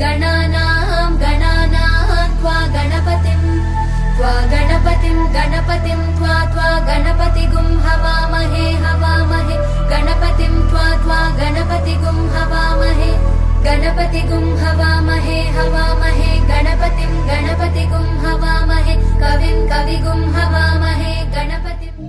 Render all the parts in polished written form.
गणानां त्वा गणपतिं त्वा गणपतिगुं हवामहे गणपतिं त्वा गणपतिगुं हवामहे गणपतिगुं हवामहे गणपतिगुं हवामहे कविगुं हवामहे गणपतिम्।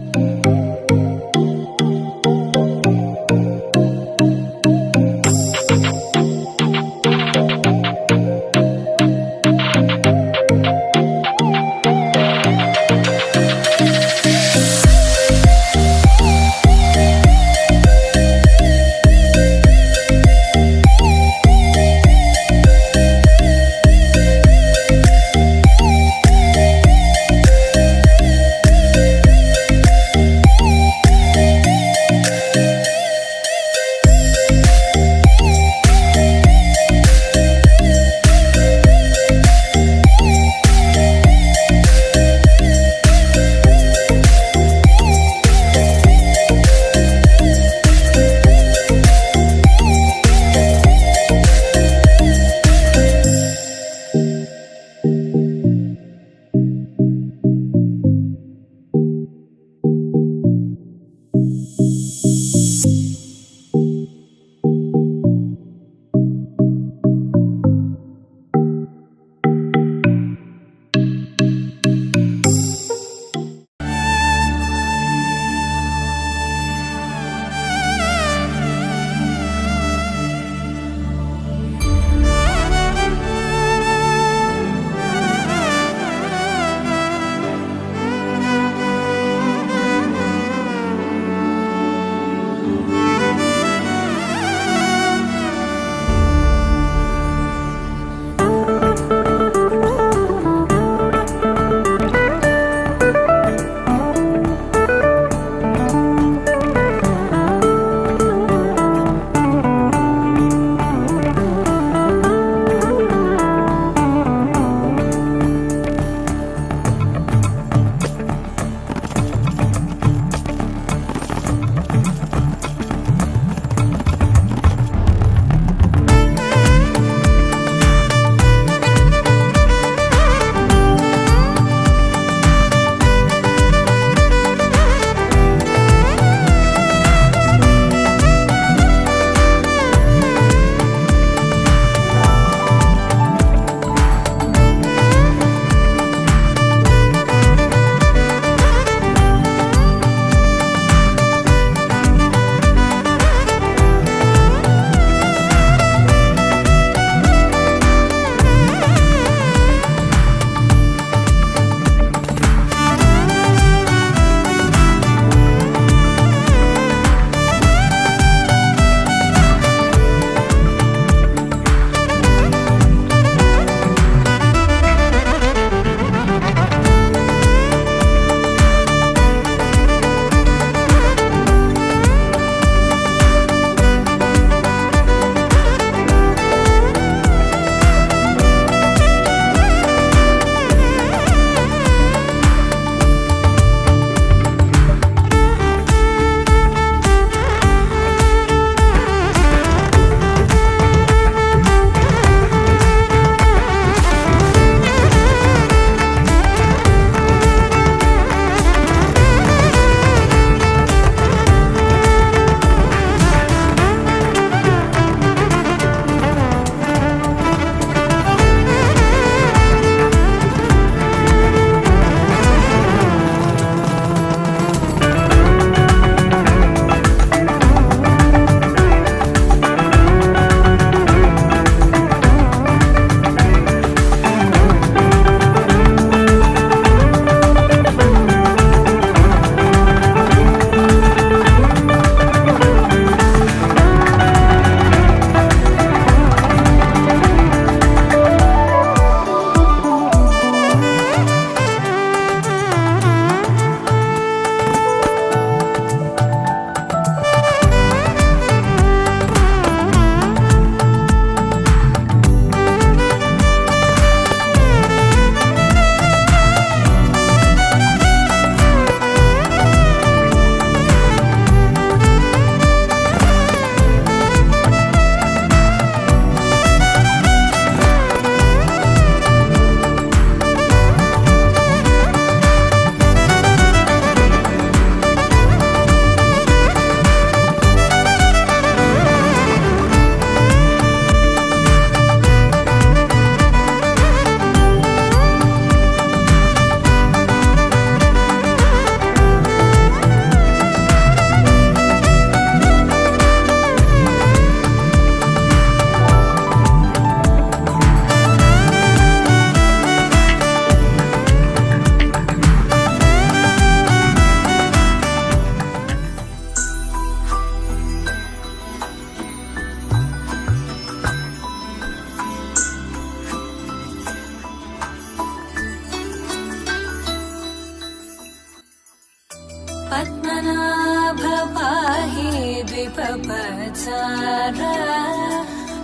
द्विपपचारा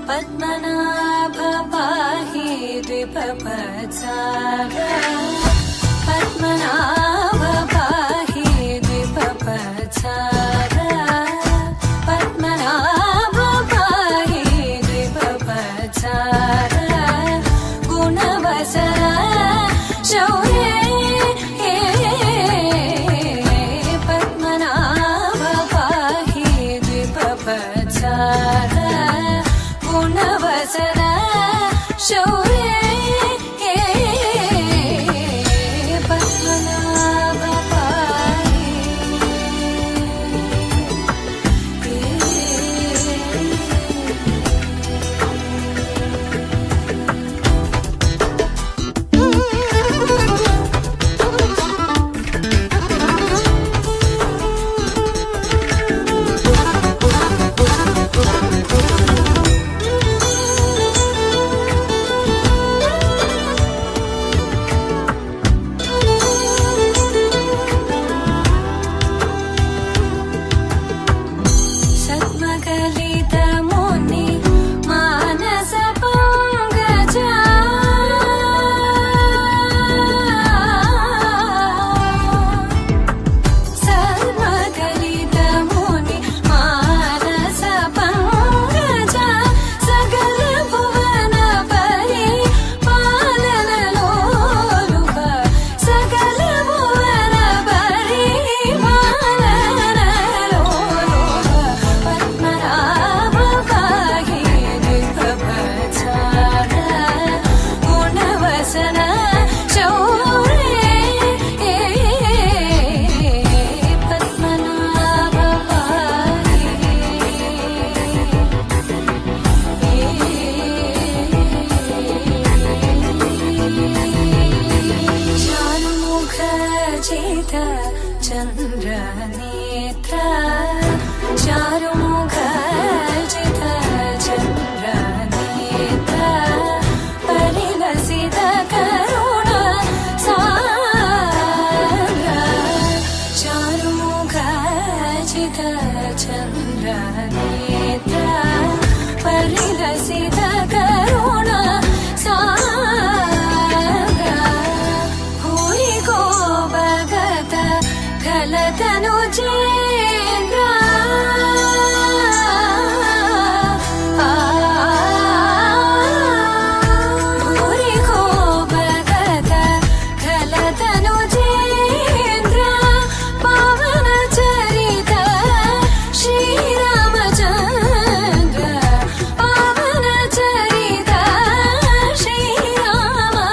पद्मनाभ पाहि द्विपपचारा पद्मनाभ पाहि द्विपपचारा पद्मनाभ पाहि द्विपपचारा गुणवसरा शौर्ये पद्मनाभ पाहि द्विपपचारा गुणवसरा शौर्ये पद्मनाभ पाहि सद्मकलितमुनि मानस पंकजा सद्मकलितमुनि मानस पंकजा सकल भुवन परि पालन लोलुप सकल भुवन परि पालन लोलुप पद्मनाभ पाहि द्विपपचारा गुणवसना शौर्ये पद्मनाभ पाहि चारुमुख जित चन्द्रनेत्र चारुमुख जित चन्द्रनेत्र परिलसित करुण सान्द्र चारुमुख जित चन्द्रनेत्र परिलसित करुण सान्द्र भूरि को भगत खलतनु चेन्द्र भूरि को भगत खलतनु चेन्द्र पावन चरित श्रीरामचन्द्र पावन चरित श्रीरामचन्द्र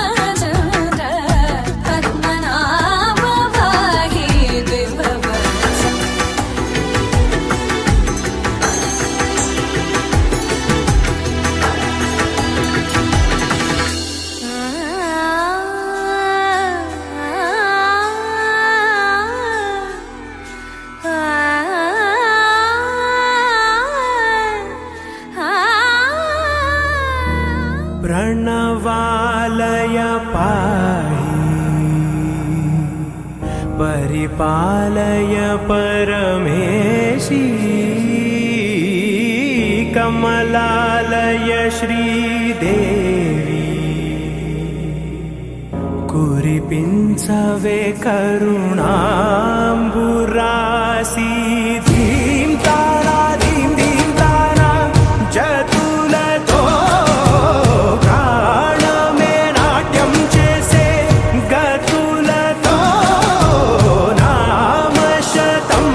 पद्मनाभ पाहि द्विपपचारा प्रणवालय पाहि परिपालय परमेशी कमलालय श्रीदेवी कुरिपिंचवे करुणांबुरासी धीं तारा धीं धीं तारा जतुलतो प्राणमे नाट्यं चेसे गतुलतो नामशतं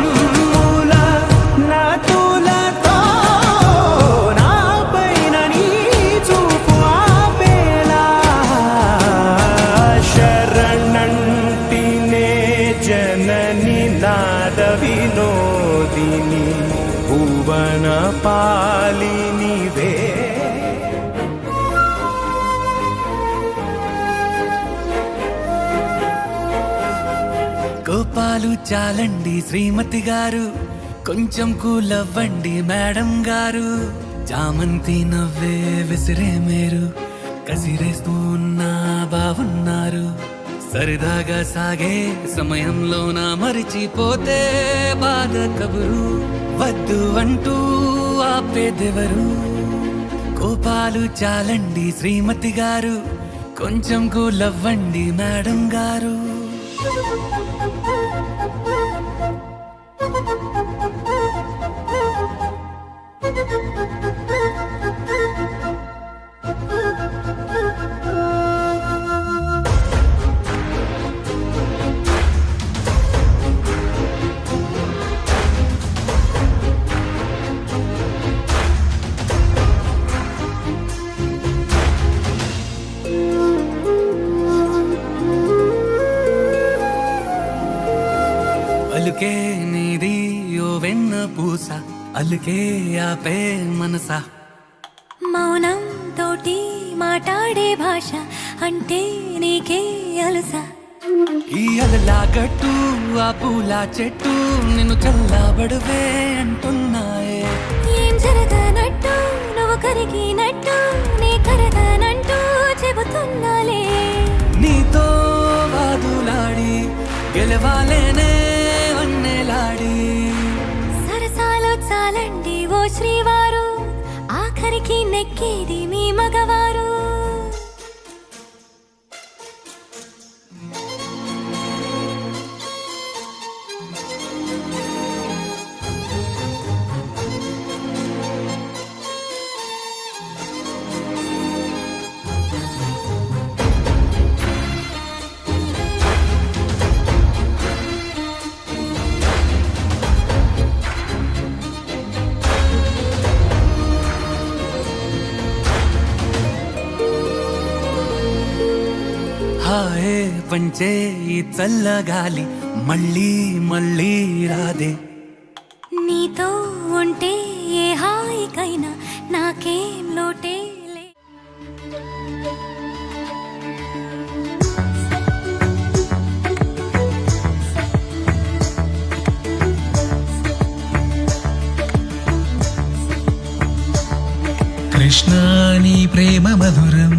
मूल नतुलतो नापैन नी చూపు ఆపేలా శరణంటినే జనని నాద వినోదిని భువన పాలినివే గోపాలు చాలండి శ్రీమతి గారు కొంచెం కూలవ్వండి మేడం గారు చామంతి నవ్వే విసిరే మీరు కసిరేస్తూ ఉన్నా బాగున్నారు సరదాగా సాగే సమయంలో నా మరిచిపోతే బాధ కబురు వద్దు అంటూ ఆపేదెవరు కోపాలు చాలండి శ్రీమతి గారు కొంచెం కూలవ్వండి మేడం గారు అలుకే నీది ఓ వెన్న పూస అలుకే ఆపే మనసా మౌనం తోటి మాట్లాడే భాష అంటే నీకే అలస ఈ అలలా గట్టు ఆ పూల చెట్టు నిన్ను చల్లబడువే అంటున్నాయే ఏం జరగనట్టు నువ్వు కరిగినట్టు నీ కరగనంటూ చెబుతున్నాలే నీతో వాదులాడి గెలవాలేనే వన్నెలాడి సరసాలు చాలండి ఓ శ్రీవారు ఆఖరికి నెక్కేది మీ మగవారు హాయే పంచే ఈ చల్లగాలి మళ్ళీ మళ్ళీ రాదే నీతో ఉంటే ఏ హాయికైనా నాకేం లోటే లే కృష్ణాని ప్రేమ మధురం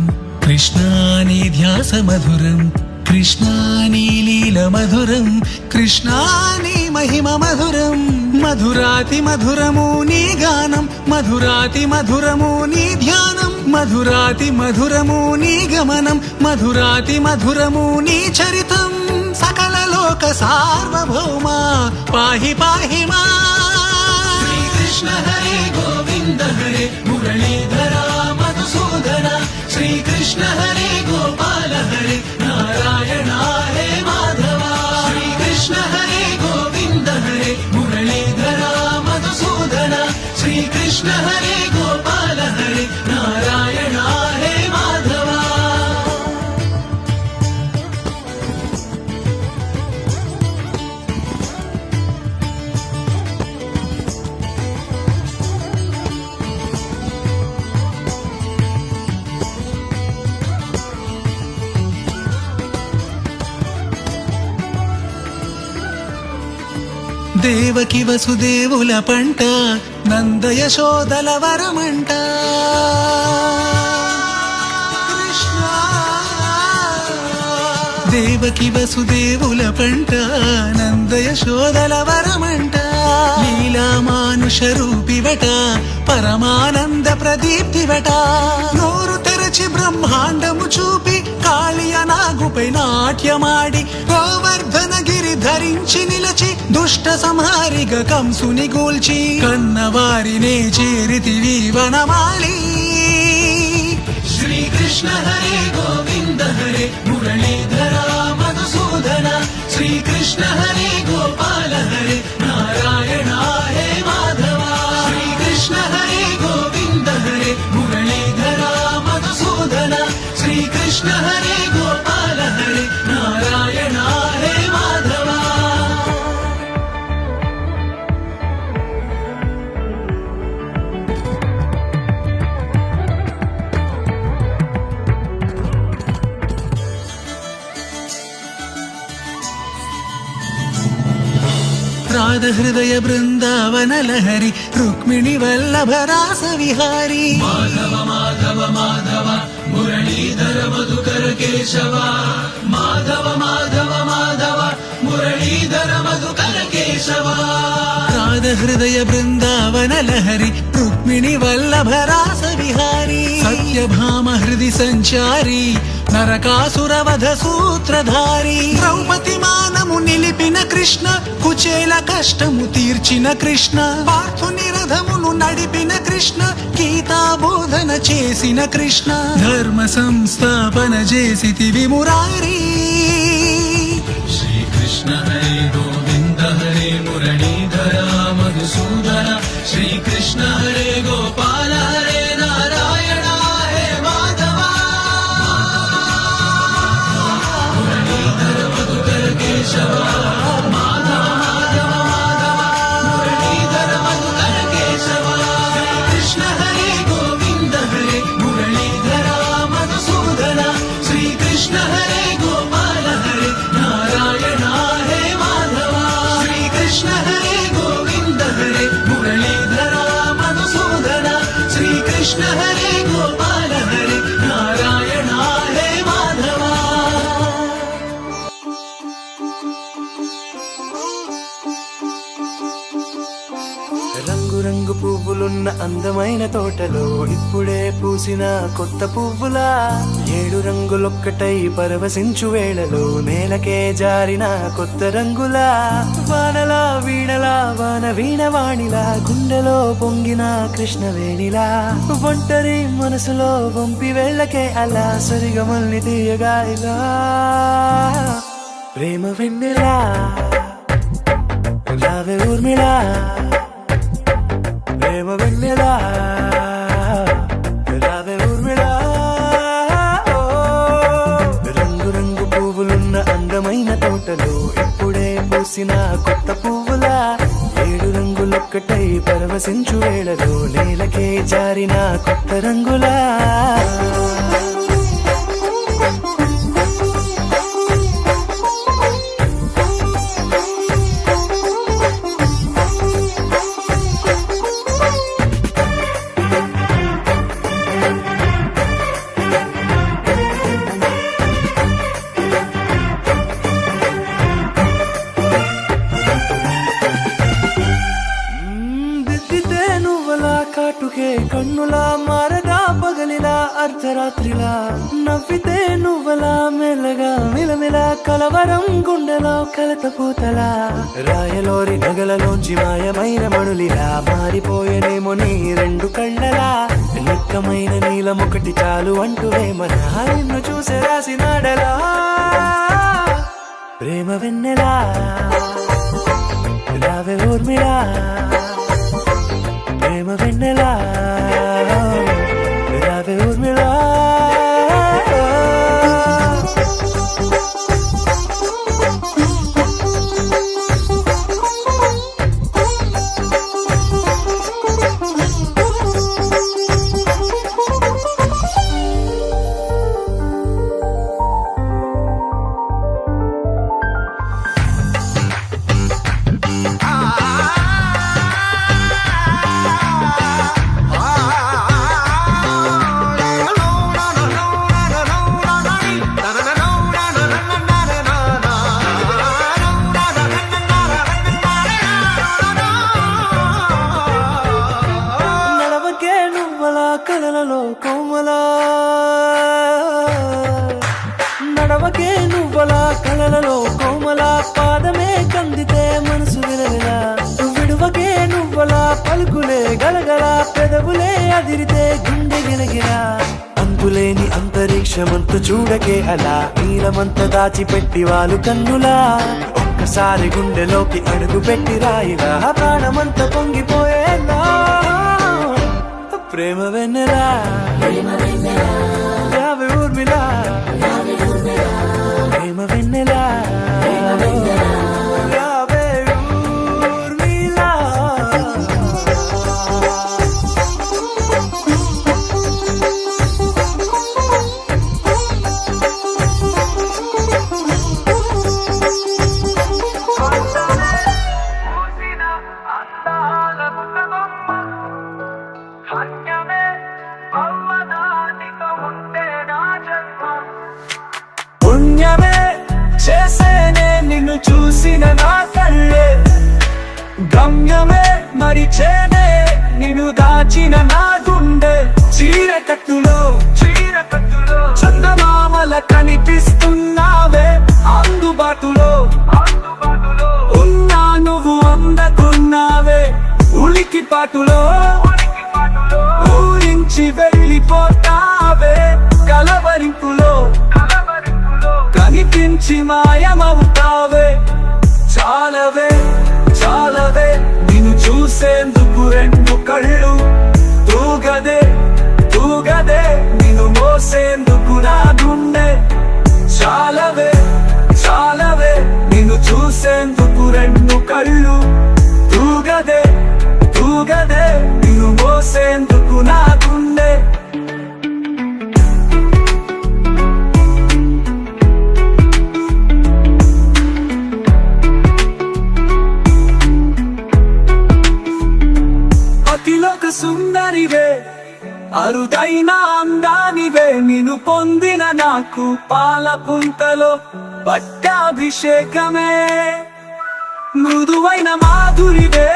కృష్ణాని ధ్యాస మధురం కృష్ణాని లీల మధురం కృష్ణాని మహిమ మధురం మధురాతి మధురము నీ గానం మధురాతి మధురము నీ ధ్యానం మధురాతి మధురము నీ గమనం మధురాతి మధురము నీ చరితం సకల లోక సార్వభౌమ పాహి పాహి మా శ్రీకృష్ణ హరే గోవింద హరే మురళీధర మధుసూదన శ్రీకృష్ణ హరే గోపాల హరే నారాయణ హరే మాధవ శ్రీకృష్ణ హరే గోవింద హరే మురళీధర మధుసూదన శ్రీకృష్ణ హరే గోపాల హరే నారాయణ హరే మాధవ దేవకి వసుదేవుల పంట నంద యశోదల వరమంట కృష్ణ దేవకి వసుదేవుల పంట నంద యశోదల వరమంట లీలా మానుష రూపివట పరమానంద ప్రదీప్తివట నోరు తెరచి బ్రహ్మాండము చూపి కాళియ నాగుపై నాట్యమాడి గోవర్ధన గిరి ధరించి నిలచి దుష్ట సంహారిగ కంసుని గూల్చి కన్నవారినే చేరితివి వనమాలి శ్రీకృష్ణ హరే గోవింద హరే మురళీధర మధుసూదన శ్రీకృష్ణ హరే గోపాల హరే నారాయణ హరే మాధవ శ్రీకృష్ణ హరే గోవింద హరే మురళీధర మధుసూదన శ్రీకృష్ణ హరే గోపాల హరే నారాయణ హరే మాధవ రాధ హృదయ బృందావన లహరి రుక్మిణి వల్లభ రాస విహారీ మాధవ మాధవ మాధవ మురళీధర మధుకర కేశవ మాధవ మాధవ మాధవ మురళీధర మధుకర కేశవ రాధ హృదయ బృందావన లహరి రుక్మిణి వల్లభ రాస విహారీ సత్యభామ హృది సంచారి నరకాసురవధ సూత్రధారి ద్రౌపది మానము నిలిపిన కృష్ణ కుచేల కష్టము తీర్చిన కృష్ణ పార్థుని రథమును నడిపిన కృష్ణ గీతా బోధన చేసిన కృష్ణ ధర్మ సంస్థాపన చేసితివి మురారి శ్రీకృష్ణ హరే గోవింద హరే మురళీధర మధుసూదన శ్రీకృష్ణ హరే గోపాల హరే నారాయణ హే మాధవ మురళీధర మధుకర కేశవ మాధవ మాధవ మాధవ మురళీధర మధుకర కేశవ శ్రీకృష్ణ హరే గోవింద హరే మురళీధర మధుసూదన శ్రీకృష్ణ హరే గోపాల హరే నారాయణ హే మాధవ శ్రీకృష్ణ హరే గోవింద హరే మురళీధర మధుసూదన శ్రీకృష్ణ హరే గోపాల హరే నారాయణ హే మాధవ రంగు రంగు పువ్వులున్న అందమైన తోటలో ఇప్పుడే పూసిన కొత్త పువ్వులా 7 రంగులొక్కటై పరవశించు వేళలో నేలకే జారిన కొత్త రంగులా వానలా వీణలా వాన వీణవాణిలా గుండెలో పొంగిన కృష్ణవేణిలా ఒంటరి మనసులో వంపి వెళ్ళకే అలా సరిగమల్ని తీయగా ఇలా ప్రేమ వెన్నెలా రావే ఊర్మిళా ప్రేమ వెన్నెలా రావే ఊర్మిళా రంగు రంగు పువ్వులున్న అందమైన తోటలో ఇప్పుడే పూసిన కొత్త పువ్వులా 7 రంగులొక్కటై పరవశించు వేళలో నేలకే జారిన కొత్త రంగులా దిద్దితే నువ్వలా కాటుకే కన్నులా మారగా పగలిలా అర్ధరాత్రిలా నవ్వితే నువ్వలా మెల్లగా మిలమిలా కలవరం గుండెలో కలత పూతలా రాయలోరి నగలలోంచి మాయమైన మణులిలా మారిపోయేనేమో నీ 2 కళ్ళలా నిక్కమైన నీలమొకటి చాలు అంటూ వేమనా నిన్ను చూసే రాసినాడలా ప్రేమ వెన్నెలా రావే ఊర్మిళా ప్రేమ వెన్నెలా రావే ఊర్మిళా కలలలో కోమలా నడవకే నువ్వలా కలలలో కోమలా పాదమే కందితే మనసు విలవిలా విడువకే నువ్వలా పలుకులే గలగల పెదవులే అదిరితే గుండె గిలగిలా అంతులేని అంతరిక్షమంత చూడకే అలా నీలమంత దాచిపెట్టి వాళ్ళు కన్నులా ఒక్కసారి గుండెలోకి అడుగు పెట్టి రాయిలా ప్రాణమంత పొంగిపోయేలా ప్రేమ వెన్నెలా రావే ఊర్మిళా ప్రేమ వెన్నెలా రావే ఊర్మిళా పుణ్యమే చేసేనే నిన్ను చూసిన నా కళ్ళే, గమ్యమే మరిచేనే నిన్ను దాచిన నా గుండె. చీరకట్టులో చందమామల కనిపిస్తున్నావే, అందుబాటులో ఉన్నా నువ్వు అందకున్నావే. ఉలికిపాటులో ఊరించి వెళ్ళిపోతావే, కలవరింపులో కనిపించి మాయమవుతావే. చాలవే చాలవే నిన్ను చూసేందుకు రెండు కళ్ళు, తూగదే తూగదే నిన్ను మోసేందుకు నా గుండె. చాలవే చాలవే నిన్ను చూసేందుకు రెండు కళ్ళు, తూగదే తూగదే నిన్ను మోసేందుకు నా గుండె. అతిలోక సుందరివే, అరుదైన అందానివే, నిన్ను పొందిన నాకు పాల పుంతలో పట్టాభిషేకమే. మృదువైన మాధురివే,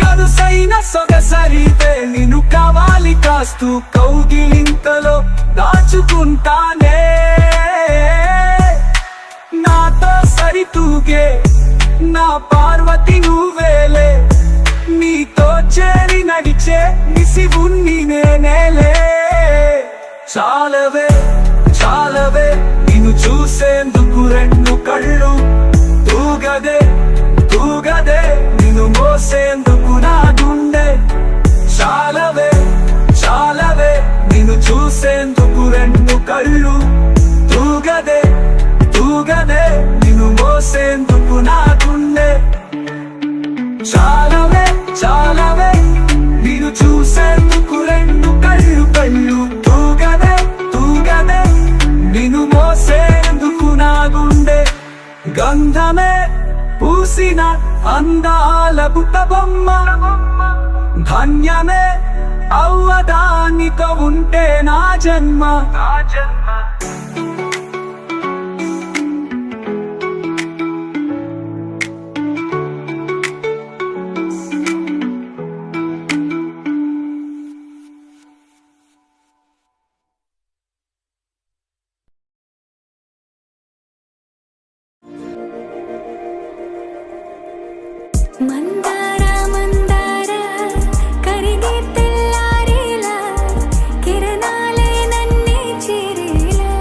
గదుసైన సొగసరివే, నిన్ను కావాలి కాస్తూ కౌగిలింతలో దాచుకుంటానే. నాతో సరితూగే నా పార్వతి నువ్వేలే, నీతో చేరి నడిచే నిసివున్ని నేనేలే. చాలవే చాలవే నిన్ను చూసేందుకు రెండు కళ్ళు, తూగదే తూగదే నిన్ను మోసేందుకు నా గుండె. చాలవే చాలవే నిన్ను చూసేందుకు రెండు కళ్ళు, తూగదే తూగదే నిన్ను మోసేందుకు నా గుండె. చాలవే చాలవే నిన్ను చూసేందుకు రెండు కళ్ళు కళ్ళు, తూగదే తూగదే నిన్ను మోసేందుకు నా గుండె. గంధమే పూసిన అందాల బుట్టబొమ్మ, ధన్యమే అవ్వదానితో ఉంటే నా జన్మ. మందార మందార కరిగే తెల్లారేలా, కిరణాలే నన్నే చేరేలా.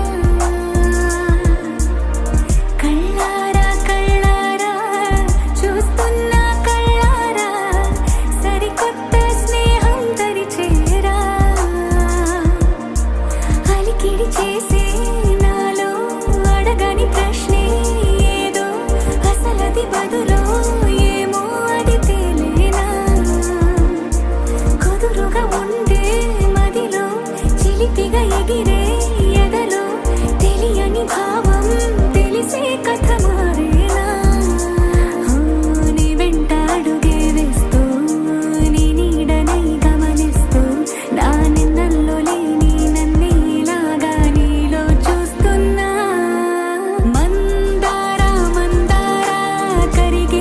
కళ్ళారా కళ్ళారా చూస్తున్నా కళ్ళారా, సరికొత్త స్నేహం దరిచేరా. అలికిడి చేసే నాలో అడగని ప్రశ్నే ఏదో, అసలది బదులో ఏమో అది తేలేనా. కుదురుగా ఉండే మదిలో చిలిపిగా ఎగిరే ఎదలో, తెలియని భావం తెలిసే కథ మారేనా. నీ వెంట అడుగే వేస్తూ, నీ నీడనై గమనిస్తూ, నా నిన్నల్లో లేని నన్నే ఇలాగా నీలో చూస్తున్నా. మందార మందార కరిగే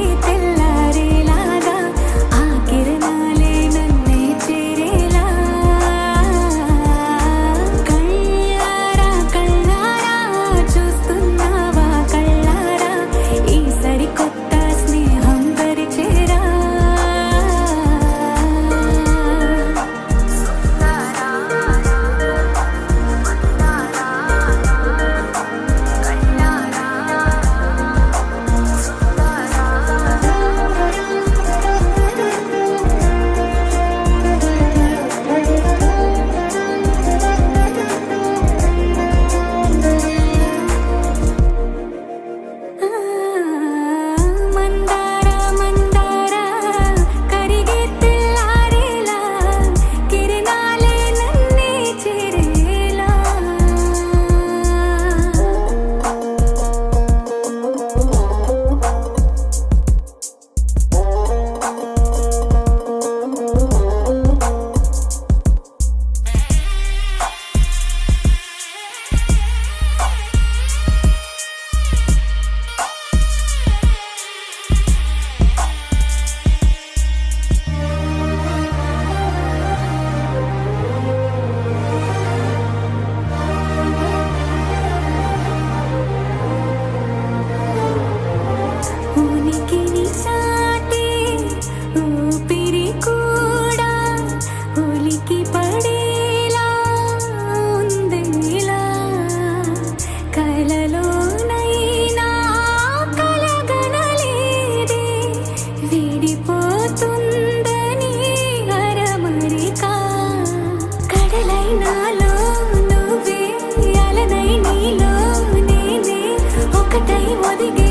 ఒదిగే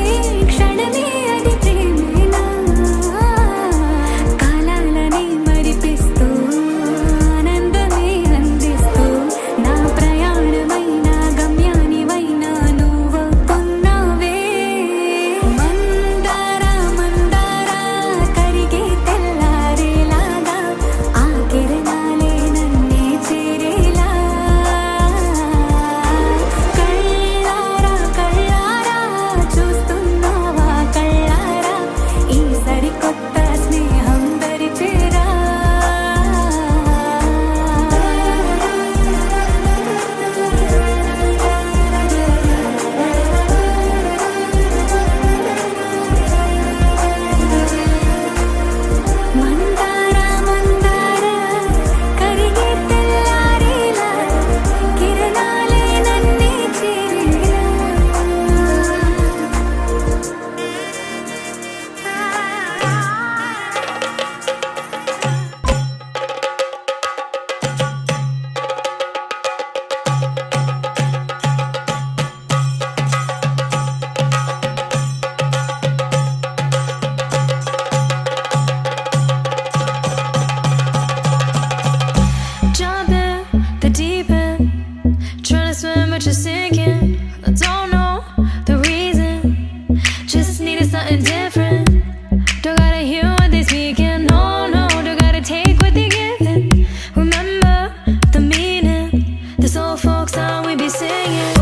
క్షణమే అది ప్రేమేనా కాలాలని మరిపిస్తూ ఆనందమే అందిస్తూ నా ప్రయాణమైన గమ్యానివైనా నువ్వొక్కున్నావే మందార మందార కరిగే తెల్లారేలాగా ఆ కిరణాలే నన్నే చేరేలా కళ్ళారా కళ్ళారా చూస్తున్నావా కళ్ళారా ఈ సరికొత్త స్నేహం దరిచేరా మందార మందార కరిగే తెల్లారేలా కిరణాలే నన్నే చేరేలా Jump in the deep end, trying to swim but you're sinking. I don't know the reason, just needed something different. Don't gotta hear what they speaking, no, no, don't gotta take what they giving. Remember the meaning, this old folk song we be singing.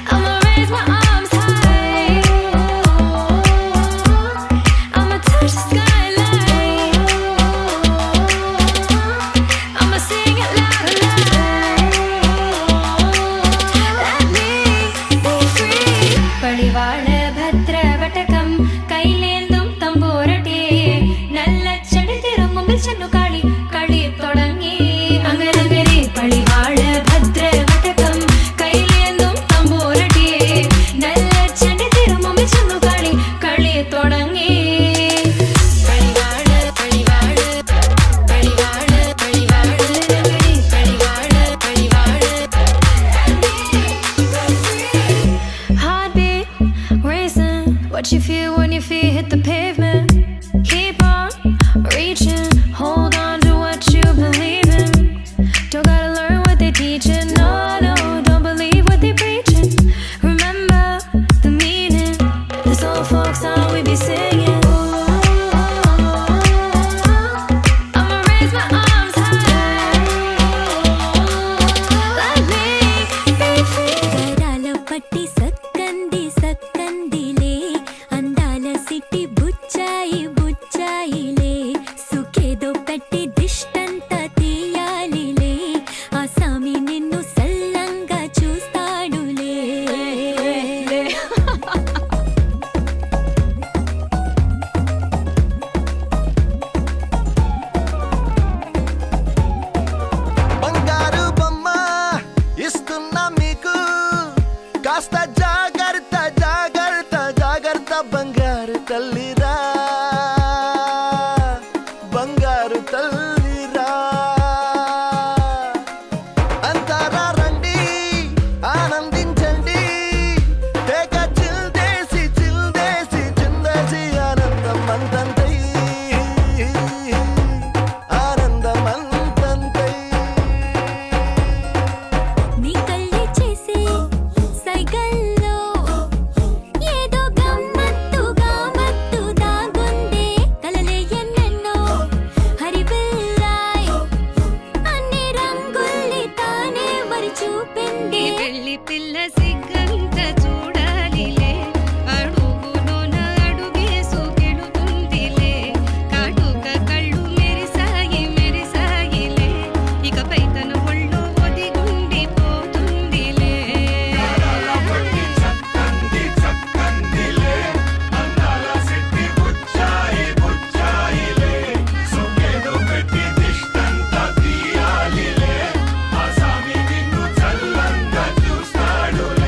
I'ma raise my arms high, I'ma touch the skyline, I'ma sing it loud and loud. Let me be free. పడివాళ భద్రవటకం കൈലേന്തും തമ്പൂരട്ടെ നല്ല ചടിതിറങ്ങുമ്പിൽ ചെന്നു കളി കളി തുടങ്ങി അങ്ങനങ്ങരി പടിവാള ഭദ്രവടകം കൈലേന്തും തമ്പൂരട്ടെ നല്ല ചടിതിറങ്ങുമ്പിൽ ചെന്നു കളി കളി തുടങ്ങി പടിവാള പടിവാള പടിവാള പടിവാള നഗരി പടിവാള പടിവാള heartbeat racing what you feel when your feet hit the pavement keep on reaching hold on to what you believe in don't gotta learn what they teaching no no don't believe what they preaching remember the meaning this old folk song we be singing I'ma raise my arms high let me be free గరాల పట్టి సక్కంది సక్కందిలే అందాల సిట్టి బుచ్చాయి బుచ్చాయిలే సుఖేదో పెట్టి దిష్టంత తీయాలిలే ఆ సామి నిన్ను సల్లంగా చూస్తాడులే బంగారు బొమ్మ ఇస్తున్నా మీకు కాస్త జాగ్రత్త జాగ్రత్త జాగ్రత్త బంగారు తల్లిరా బంగారు తల్లిరా అంతారా రండి ఆనందించండి తెగ చిల్దేసి చిల్దేసి చిందేసి ఆనందం అంతంతై ఆనందం అంతంతై నీ కళ్ళే చేసే సైగల్లో ఏదో గమ్మత్తుగా మత్తు దాగుందే కలలే ఎన్నెన్నో హరిబిల్లాయ్ అన్ని రంగుల్ని తానే మరి చూపింది పెళ్లి పిల్ల సిగ్గంత చూడాలిలే అడుగులోన అడుగేసుకెళుతుందిలే కాటుక కళ్ళు మెరిసాయి మెరిసాయిలే ఇకపై తన ఒళ్ళో ఒదిగుండిపోతుందిలే తీయాలిలే ఆ సామి నిన్ను చల్లంగా చూస్తాడులే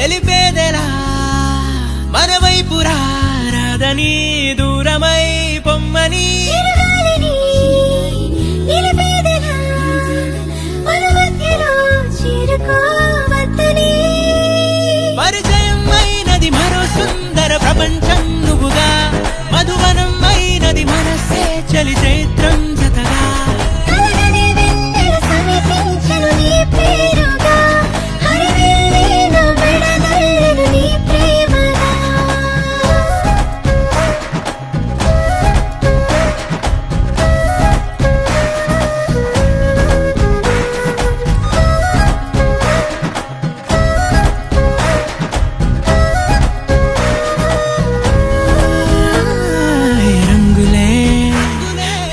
తెలిపేదెలా మన వైపు రాదని దూరమై పొమ్మని చిరుగాలిని నిలిపేదెలా మన మధ్యలో చేరుకోవద్దని పరిచయం అయినది మరో సుందర ప్రపంచం నువ్వుగా మధువనం అయినది మనసే చలి చైత్రం జతగా కలగని వెన్నెల సమీపించను నీ పేరుగా హరివేళ మెడనల్లను నీ ప్రేమగా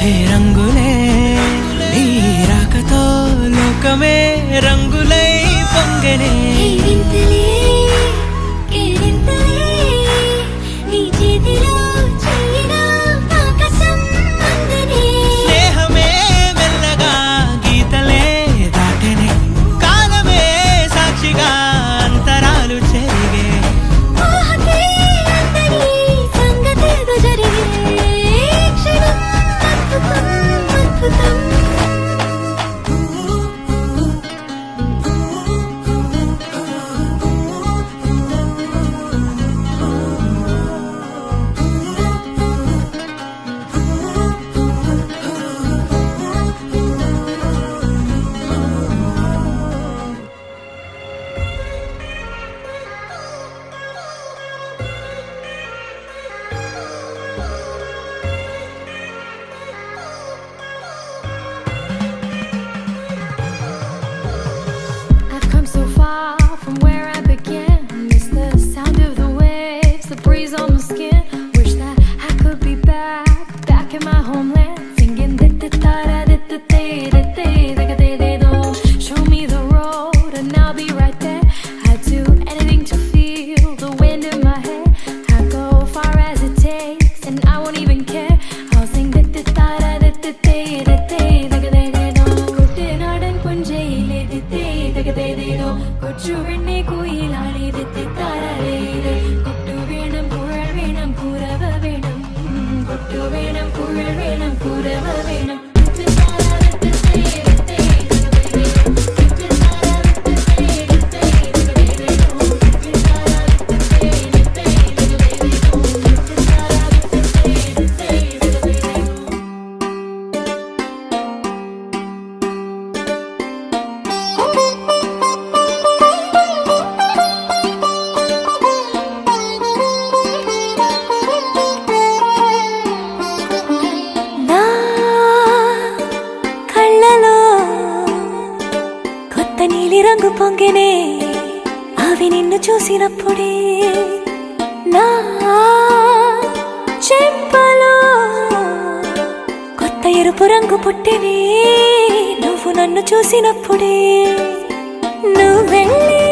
హే రంగులే నీ రాకతో లోకమే రంగులై పొంగనే వింతలే కేరింతలే నీ చేతిలో చెయ్యిన ఆకాశం అందనే స్నేహమే మెల్లగా గీతలే దాటెనే కాలమే సాక్షిగా అంతరాలు చెరిగే ఊహకే అందని సంగతేదో జరిగే క్షణం అద్భుతం అద్భుతం I've come so far from where I began. Miss the sound of the waves, the breeze on my skin. Wish that I could be back in my homeland, singing show me the road and I'll be right there. I'd do anything to feel the wind in my hair. I'd go far as it takes and I won't even care. I'll sing കുട്ടനാടൻ പുഞ്ചയിലെ ദിത്തേതകതേതേതോ കൊച്ചുവെണ്ണെ കുയിലാളി ദിത്തിത്താരേത് കൊട്ടു വേണം കുഴൽ വേണം കുരവ വേണം കൊട്ടു വേണം കുഴൽ വേണം കുരവ വേണം నా కళ్ళలో కొత్త నీలి రంగు పొంగెనే అవి నిన్ను చూసినప్పుడే నా చెంపలో కొత్త ఎరుపు రంగు పుట్టెనే నువ్వు నన్ను చూసినప్పుడే నువ్వు వెళ్ళే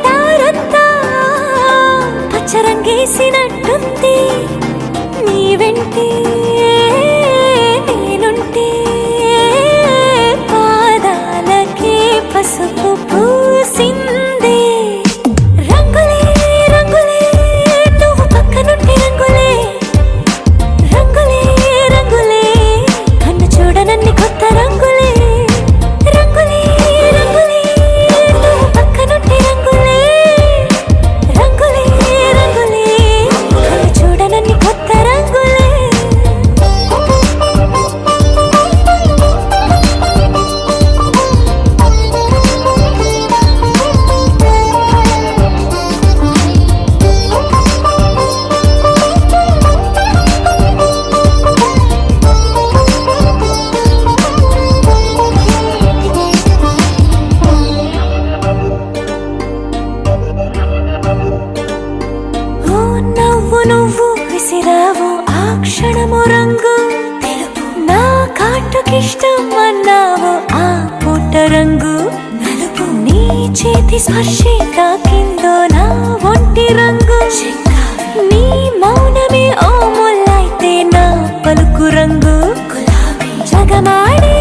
దారంతా పచ్చరంగేసినట్టుంది నీ వెంటే నేనుంటే పాదాలకే పసుపు పూసిందే రంగులే రంగులే నువ్వు పక్కనుంటే రంగులే రంగులే రంగులే కన్ను చూడనన్ని కొత్త రంగులే రంగులే రంగులే నువ్వు పక్కనుంటే రంగులే రంగులే రంగులే కన్ను చూడనన్ని కొత్త రంగులే ఓ నవ్వు నువ్వు విసిరావు ఆ క్షణము రంగు తెలుపు నా కాటుకిష్టం అన్నావు ఆ పూట రంగు నలుపు నీ చేతి స్పర్శే తాకిందో నా ఒంటి రంగు నీ మౌనమే ఓ ముల్లైతే నా పలుకు రంగు గులాబీ జగమాడే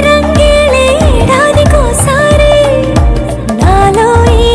రంగేళే ఏడాదికోసారి నాలో ఈ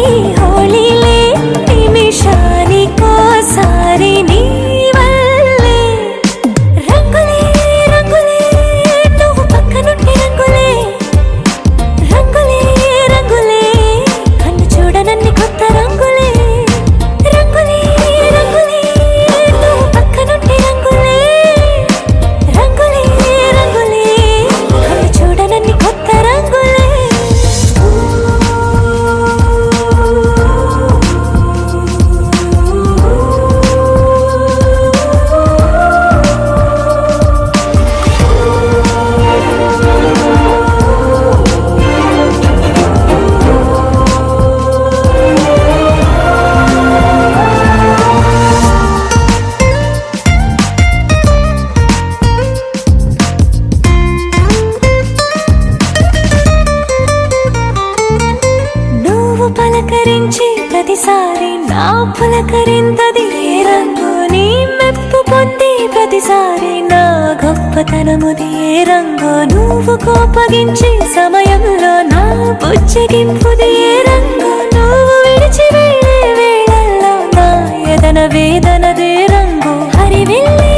ప్రతిసారి నా పులకరింతది ఏ రంగు నీ మెప్పు పొంది ప్రతిసారి నా గొప్పతనముది ఏ రంగు నువ్వు కోపగించే సమయంలో నా బుజ్జగింపుది ఏ రంగు నువ్వు విడిచి వెళ్ళే వేళల్లో నా ఎదన వేదనదే రంగు హరివిల్లే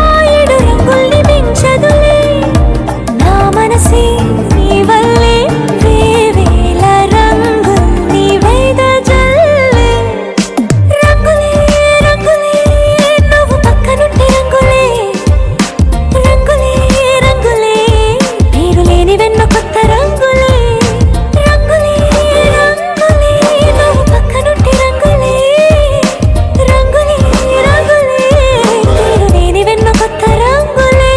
ఆ ఏడు రంగుల్ని మించదులే నా మనసే నీ వల్లే వేవేల రంగుల్ని వెదజల్లే రంగులే రంగులే నువ్వు పక్కనుంటే రంగులే రంగులే రంగులే పేరు లేని వెన్న కొత్త రంగులే రంగులే రంగులే నువ్వు పక్కనుంటే రంగులే రంగులే రంగులే పేరు లేని వెన్న కొత్త రంగులే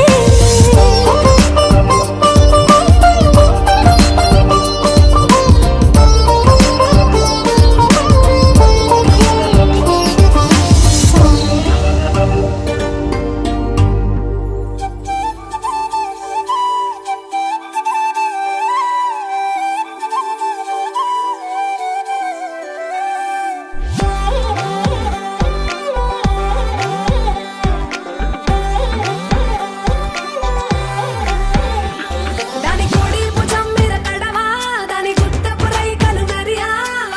దాని కోడి భుజం మీద కడవా దాని గుత్తపు రైకలు మెరియా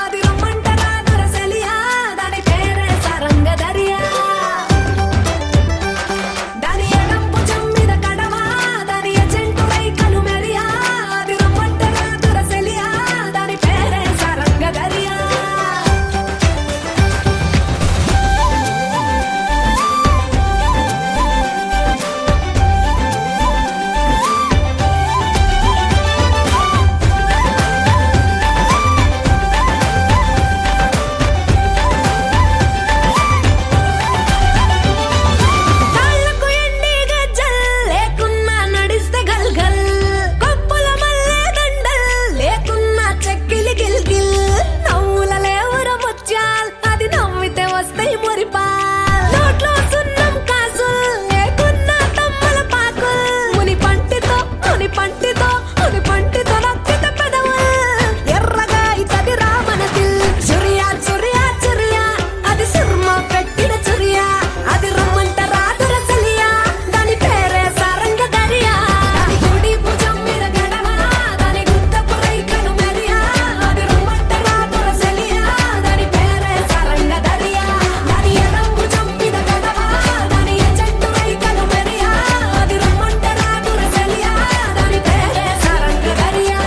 అది రమ్మంటరా దొరసెలియా దాని పేరే సరంగదరియా దాని ఎడం భుజం మీద కడవా దాని ఎజెంటు రైకలు మెరియా అది రమ్మంటరా దొరసెలియా దాని పేరే సరంగదరియా కాళ్ళకు ఎండి గజ్జల్ లేకున్నా నడిస్తే గల్గల్ కొప్పుల మల్లె దండల్ లేకున్నా చెక్కిలి గిల్గిల్ నవ్వుల లేవుర ముత్యాల్ అది నవ్వితే వస్తాయి మురిపాల్ నోట్లో సున్నం కాసుల్ లేకున్నా తమ్మల పాకుల్ ముని పంటితో నొక్కితే పెదవుల్ ఎర్రగా ఇతది రామనదిల్ చురియా చురియా చురియా అది సిర్మ పెట్టిన చురియా అది రమ్మంట రాదురసలియా దాని పేరే సరంగదరియా దాని కుడి భుజం మీద గడవా దాని గుత్తపు రైకలు మెరియా అది రమ్మంట రాదురసలియా దాని పేరే సరంగదరియా దాని ఎడం భుజం మీద గడవా దాని ఎజెంటు రైకలు మెరియా అది రమ్మంట రాదురసలియా దాని పేరే సరంగదరియా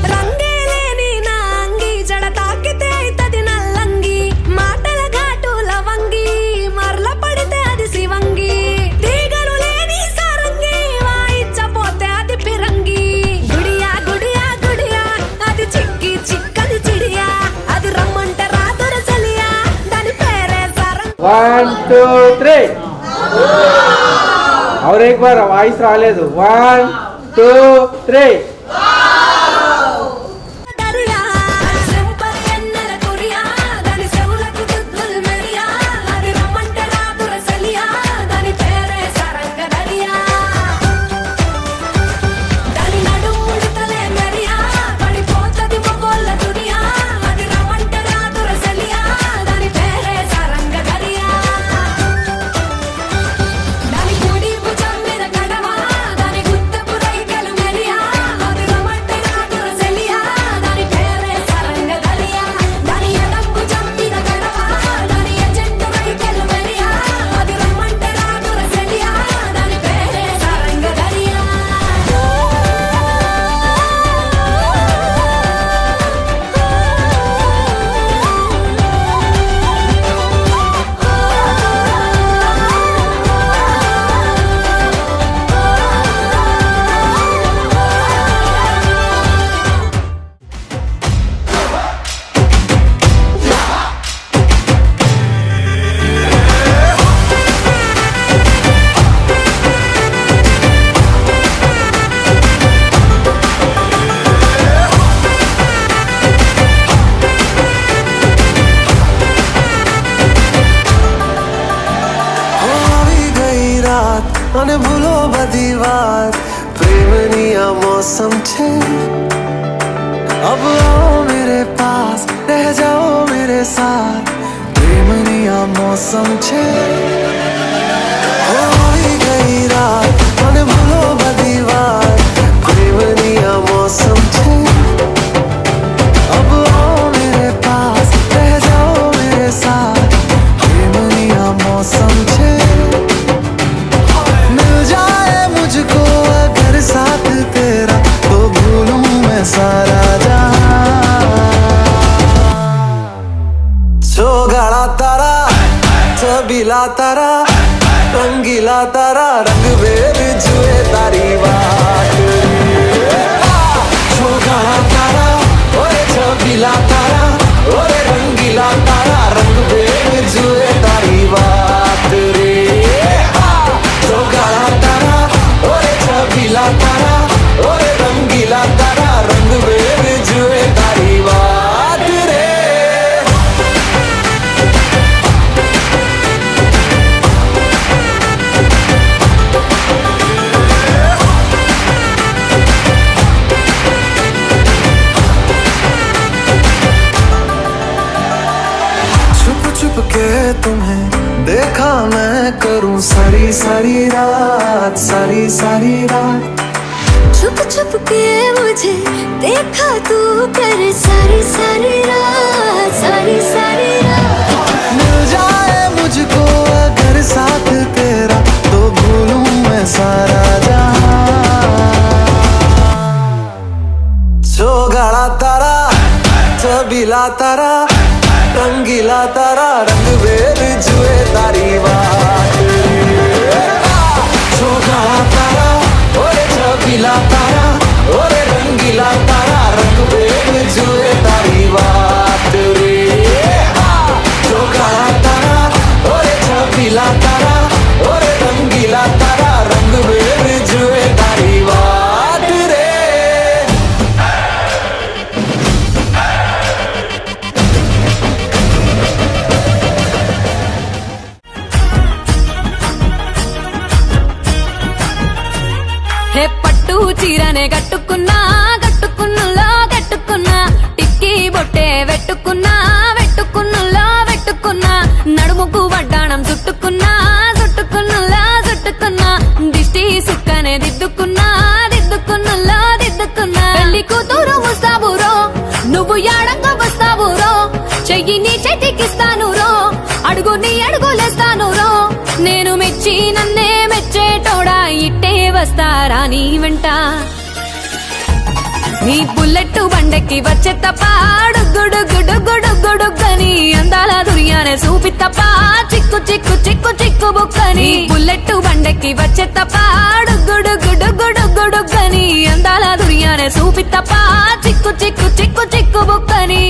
రంగేలేని నా అంగి జడ తాకితే అయితది నల్లంగి మాటల ఘాటు లవంగి మరల పడితే అది శివంగి తీగలు లేని సారంగి వాయించపోతే అది పిరంగి గుడియా గుడియా గుడియా అది చిక్కి చిక్కని చిడియా అది రమ్మంట రాదురసలియా దాని పేరే సరంగ 1 2 3 और एक बार वाइस रालेदु 1 2 3 దరియా సింపల్ ఎన్నెల కొరియా దాని సెవులకు దుద్దుల్ మెరియా అది రమ్మంట రాదురసలియా దాని పేరే సరంగదరియా దాని నడుము ముడతలే మెరియా పడిపోతది మొగోళ్ళ దునియా అది రమ్మంట రాదురసలియా దాని పేరే సరంగదరియా దాని కుడి భుజం మీద కడవా దాని గుత్తపు రైకలు మెరియా અને ભૂલો બધી વાત પ્રેમની આ મોસમ છે अब आओ मेरे पास रह जाओ मेरे साथ प्रेमनी आ मौसम छे होई गई रात મને ભૂલો બધી વાત પ્રેમની આ मौसम छे अब आओ मेरे पास रह जाओ मेरे साथ प्रेमनी आ मौसम छे मिल जाए मुझको अगर साथ तेरा तो भूलूं मैं सारा गाड़ा तारा छबीला तारा रंगीला तारा रंग बेर जुए तारी बात गाड़ा तारा ओरे छबीला तारा ओरे रंगीला तारा रंग बेर जुए तारी बात रे गाड़ा तारा ओरे छबीला तारा ओरे रंगीला तारा रंग बेर जुए तारी बात रे के तुम्हें देखा मैं करूं सारी सारी रात सारी सारी रात छुप छुप के मुझे देखा तू कर सारी सारी रात सारी सारी रात मिल जाए मुझको अगर साथ तेरा तो भूलूं मैं सारा जहां जो गाड़ा तारा छबीला तारा रंगीला तारा रंग बेर जुए तारी बात जो गाड़ा तारा ओरे छबीला तारा ओरे रंगीला तारा रंग बेर जुए तारी बात रे जो गाड़ा तारा ओरे छबीला तारा ओरे रंगीला तारा रंग बेर जुए तारी बात रे హే పట్టు చీరనే కట్టుకున్నా కట్టుకున్నులో కట్టుకున్నా టిక్కీ బొట్టే వెట్టుకున్నా వెట్టుకున్నులో వెట్టుకున్నా నడుముకు వడ్డాణం చుట్టుకున్నా చుట్టుకున్నులో చుట్టుకున్నా దిష్టి సుక్కనే దిద్దుకున్నా దిద్దుకున్నులో దిద్దుకున్నా పెళ్లి కూతురు ముస్తాబురో నువ్వు యాడంగా వస్తావురో చెయ్యి నీ చేతికిస్తాను రో అడుగు నీ అడుగులేస్తాను రో నేను మెచ్చి నన్నే మెచ్చేటోడా ఇట్టే వస్తారా నీ వెంట నీ బుల్లెట్ బండెక్కి వచ్చే తప్ప గుడుగుడుగుడుగుడుగుడుగని అందాల దుర్యానే చూపి తప్ప చిక్కు చిక్కు చిక్కు చిక్కు బుక్కని బుల్లెట్ బండెక్కి వచ్చే తప్ప గుడుగుడుగుడుగుడుగని అందాల దుర్యానే చూపి తప్ప చిక్కు చిక్కు చిక్కు చిక్కు బుక్కని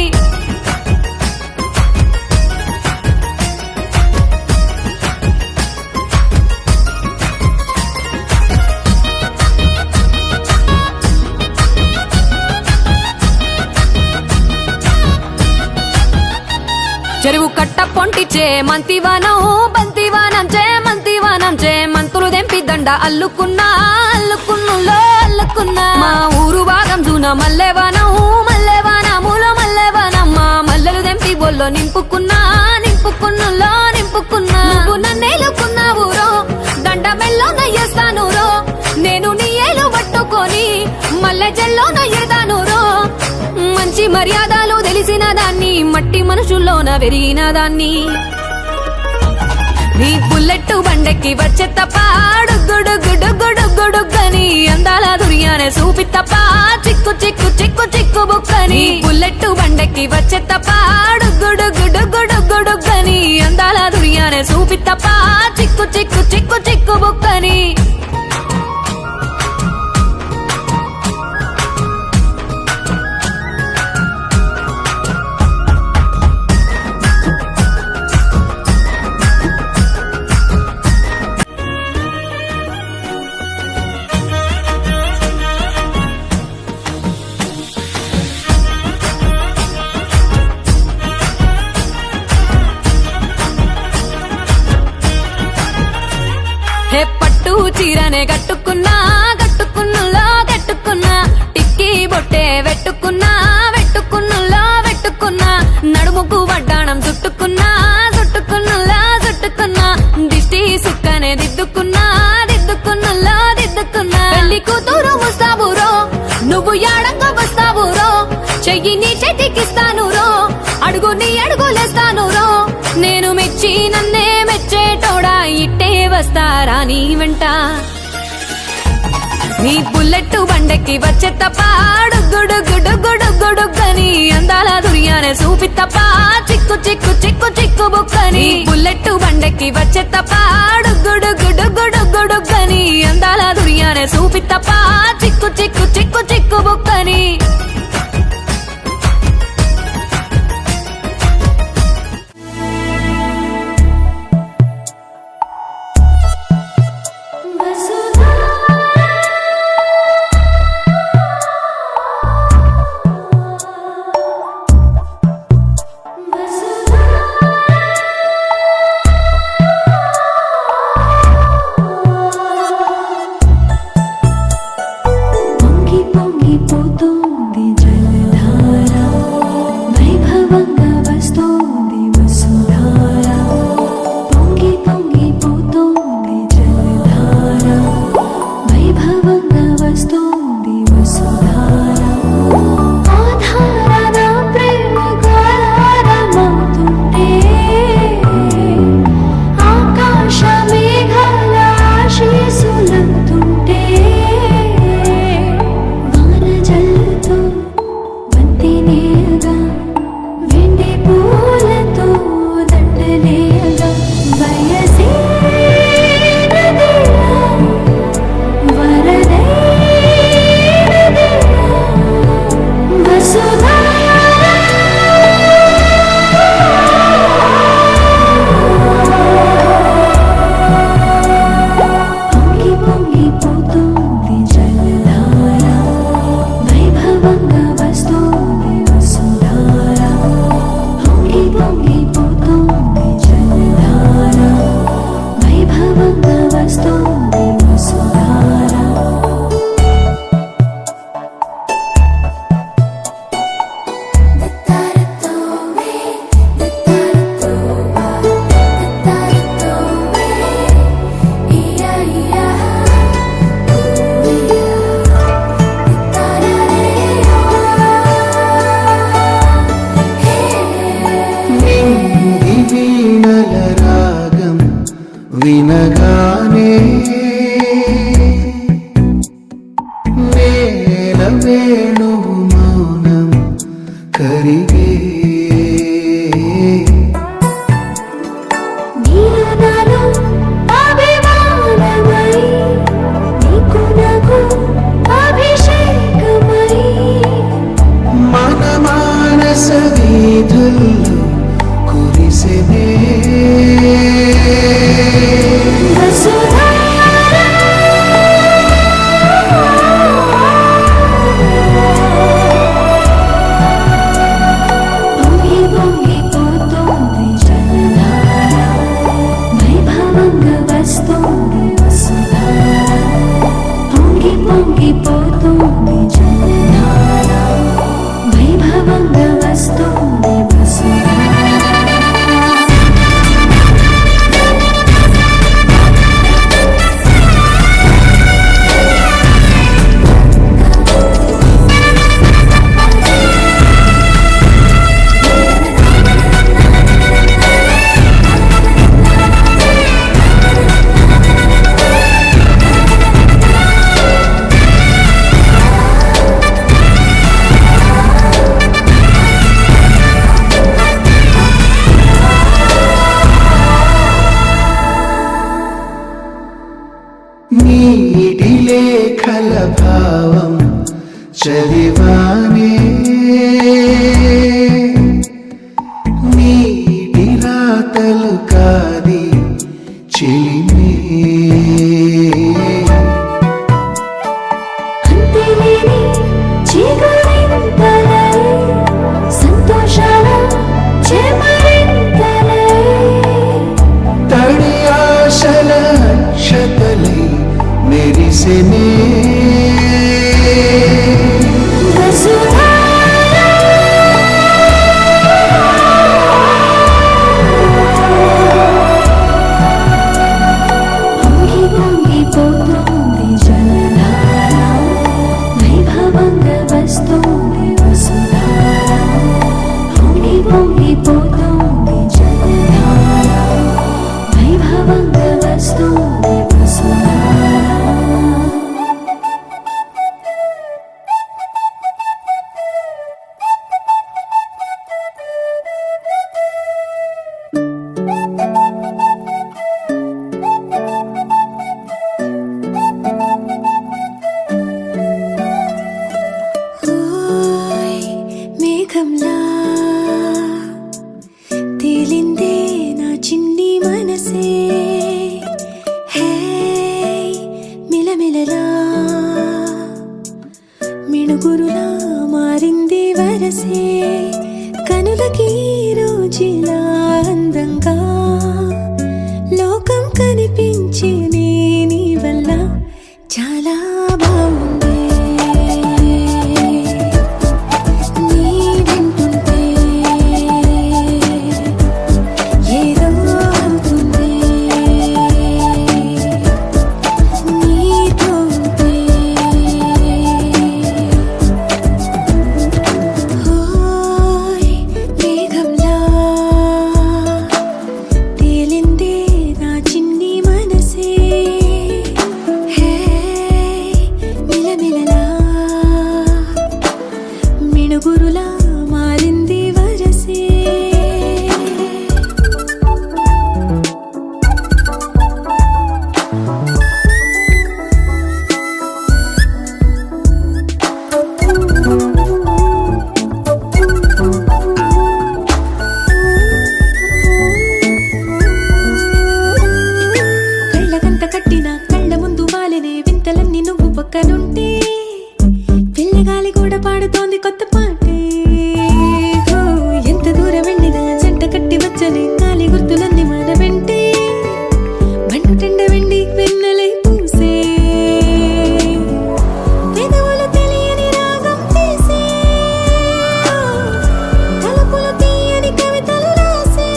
చెరువు కట్ట పొంటిచే మంతివానం బంతివానం చే మంతివానం చే మంతులు దెంపి దండ అల్లుకున్నా అల్లుకున్నులో అల్లుకున్నా మా ఊరు భాగం జూన మల్లెవానం మల్లెవానములో మల్లెవానమ్మ మల్లెలు దెంపి బొల్లో నింపుకున్నా నింపుకున్నులో నింపుకున్నా నువ్వు నన్నేలుకున్నావు రో దండ మెల్లో నయ్యేస్తాను రో నేను నీ ఏలు పట్టుకొని మల్లె జల్లో నయ్యేదాను రో మంచి మర్యాదలు తెలిసిన దాన్ని మట్టి మనుషుల్లోన పెరిగిన దాన్ని నీ బుల్లెట్ బండెక్కి వచ్చే తప్ప గుడుగుడుగుడుగుడుగని అందాల దుర్యానే చూపి తప్ప చిక్కు చిక్కు చిక్కు చిక్కు బుక్కని బుల్లెట్ బండెక్కి వచ్చే తప్ప గుడుగుడుగుడుగుడుగని అందాల దుర్యానే చూపి తప్ప చిక్కు చిక్కు చిక్కు చిక్కు బుక్కని హే పట్టు చీరనే కట్టుకున్నా కట్టుకున్నులో కట్టుకున్నా టిక్కీ బొట్టే వెట్టుకున్నా వెట్టుకున్నులో వెట్టుకున్నా నడుముకు వడ్డాణం చుట్టుకున్నా చుట్టుకున్నులో చుట్టుకున్నా దిష్టి సుక్కనే దిద్దుకున్నా దిద్దుకున్నులో దిద్దుకున్నా పెళ్లి కూతురు ముస్తాబురో నువ్వు యాడంగా వస్తావురో చెయ్యి నీ చేతికిస్తాను రో అడుగు నీ అడుగులేస్తాను రో నేను మెచ్చి నన్నే మెచ్చేటోడా ఇట్టే వస్తారా నీ వెంట నీ బుల్లెట్ బండెక్కి వచ్చే తప్ప గుడుగుడుగుడుగుడుగుడుగని అందాల దుర్యానే చూపి తప్ప చిక్కు చిక్కు చిక్కు చిక్కు బుక్కని బుల్లెట్ బండెక్కి వచ్చే తప్ప గుడుగుడుగుడుగుడుగని అందాల దుర్యానే చూపి తప్ప చిక్కు చిక్కు చిక్కు చిక్కు బుక్కని పొంగిపోతోంది జలధార వైభవంగా వస్తోంది వసుధార పొంగి పొంగిపోతోంది జలధార వైభవంగా వస్తోంది వసుధార ఆధార ప్రేమ గారమవుతుంటే ఆకాశ మేఘాల ఆశీసులంతుంటే జల్లుతో బంతినేగా వెండి పూలతో దండనేగా వయసే నదిలా వరదై నదిలా వసుధా పొంగి పొంగిపోతోంది జలధార వైభవంగా వస్తోంది వసుధార పొంగి పొంగిపోతోంది జలధార వైభవంగా వస్తోంది వసుధార నింగి వీణల రాగం వినగానే వేల వేణువు మౌనం కరిగే నీలో నాలో అభిమానమై నీకు నాకు అభిషేకమై మన మానస వీధుల్లో కురిసెనే పొంగి పొంగిపోతోంది జలధార వైభవంగా వస్తోంది వసుధార పొంగి పొంగిపోతోంది జలధార వైభవంగా వస్తోంది వసుధార నీటి లేఖల భావం చదివానే నీటి రాతలు కాది చెలిమే అంతేలేని చిగురింతలై సంతోషాల చెమరింతలై తడి ఆశల అక్షతలై మెరిసెనే మేఘంలా తేలిందే నా చిన్ని మనసే హే మిలమిలలా మిణుగురులా మారింది వరసే కనులకి రోజులా అందంగా లోకం కనిపించే నీ వల్ల చాలా బాగుంది మిణుగురులా మారింది వరసే కళ్ళకంత కట్టిన కళ్ళ ముందు వాలినే వింతలన్నీ నువ్వు పక్కనుంటే పిల్లగాలి కూడా పాడుతోంది కొత్త పాటే ఎంత దూరం వెళ్ళినా జంట కట్టి వచ్చని గాలి గుర్తులన్నీ మన వెంటే బండు టెండ వెండి వెన్నెలై పూసే పెదవులు తెలియని రాగం తీసే తలపులు తీయని కవితలు రాసే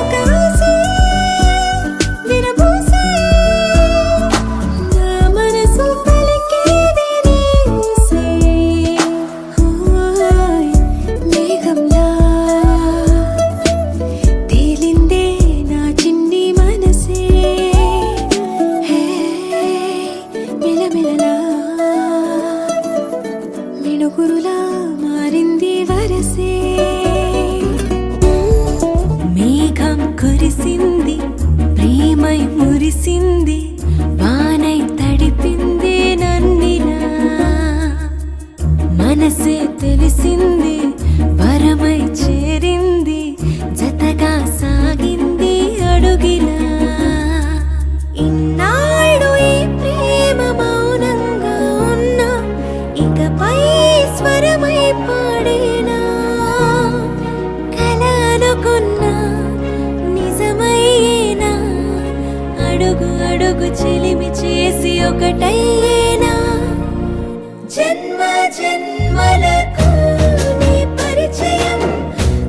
ఒక ఆసే విరబూసే నా మనసు పలికేది నీసే మేఘంలా తేలిందే నా చిన్ని మనసే హే మిలమిలలా మిణుగురులా మారింది వరసే మేఘం కురిసింది ప్రేమై మురిసింది వానై తడిపింది నన్నిలా మనసే తెలిసింది వరమై చేరింది జతగా సాగింది అడుగిలా ఇన్నాళ్ళు ఈ ప్రేమ మౌనంగా ఉన్నా ఇకపై స్వరమై పాడేనా కల అనుకున్నా నిజమయ్యేనా అడుగు అడుగు చెలిమి చేసి ఒకటయ్యేనా జన్మ జన్మలకు నీ పరిచయం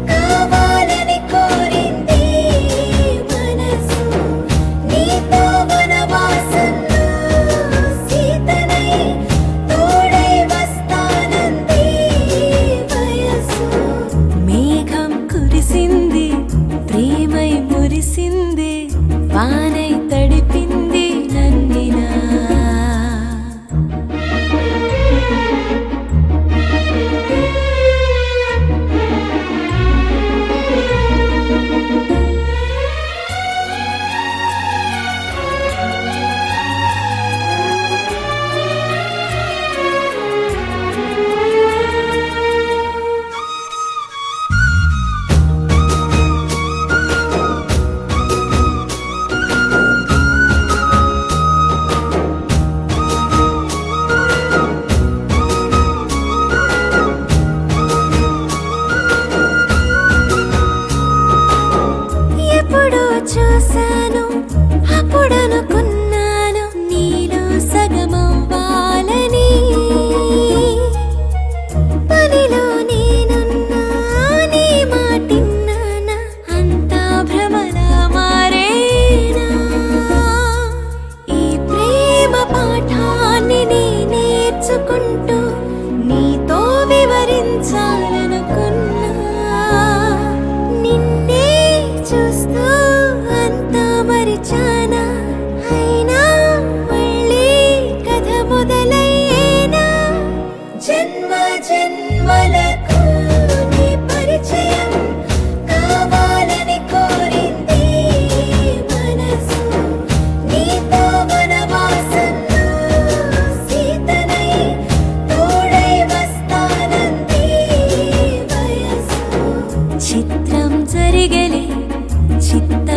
కావాలని కోరింది మనసు నీతో వనవాసంలో సీతనై తోడై వస్తానంది వయసు మేఘం కురిసింది ప్రేమై మురిసింది వానై తడిపింది నన్నినా చిత్త